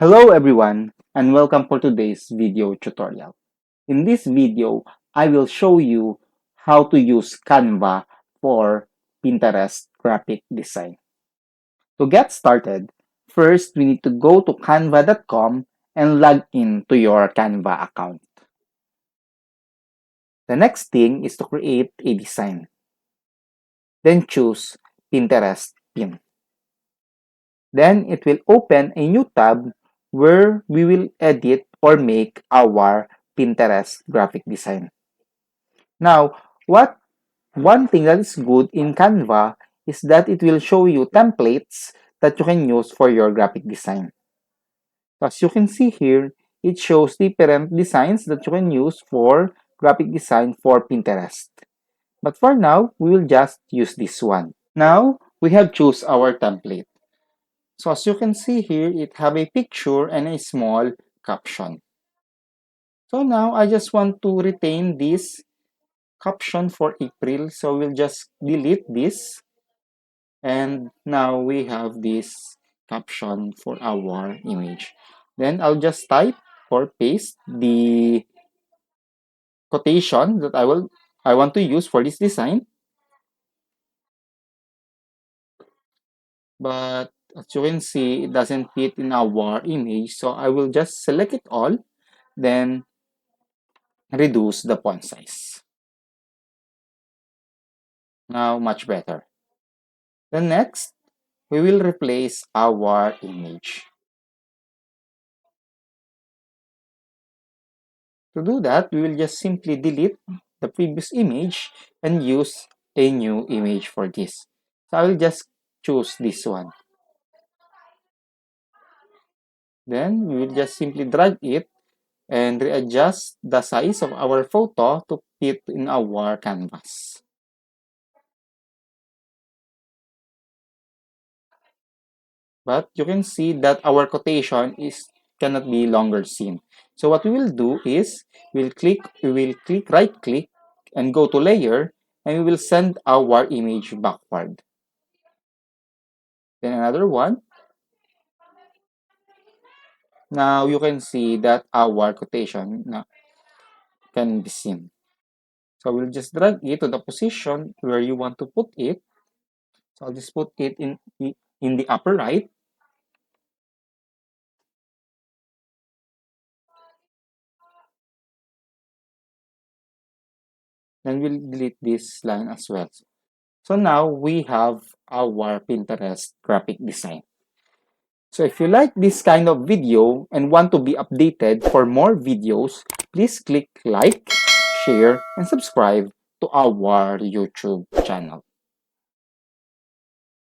Hello everyone and welcome for today's video tutorial. In this video, I will show you how to use Canva for Pinterest graphic design. To get started, first we need to go to canva.com and log in to your Canva account. The next thing is to create a design. Then choose Pinterest pin. Then it will open a new tab where we will edit or make our Pinterest graphic design. Now, what one thing that is good in Canva is that it will show you templates that you can use for your graphic design. As you can see here, it shows different designs that you can use for graphic design for Pinterest. But for now, we will just use this one. Now, we have choose our template. So as you can see here, it have a picture and a small caption. So now I just want to retain this caption for April. So we'll just delete this. And now we have this caption for our image. Then I'll just type or paste the quotation that I want to use for this design. But as you can see, it doesn't fit in our image. So I will just select it all. Then reduce the font size. Now, much better. Then next, we will replace our image. To do that, we will just simply delete the previous image and use a new image for this. So I will just choose this one. Then we will just simply drag it and readjust the size of our photo to fit in our canvas. But you can see that our quotation cannot be longer seen. So what we will do is we will click right click and go to layer, and we will send our image backward. Then another one. Now you can see that our quotation now can be seen. So we'll just drag it to the position where you want to put it. So I'll just put it in the upper right. Then we'll delete this line as well. So now we have our Pinterest graphic design. So if you like this kind of video and want to be updated for more videos, please click like, share, and subscribe to our YouTube channel.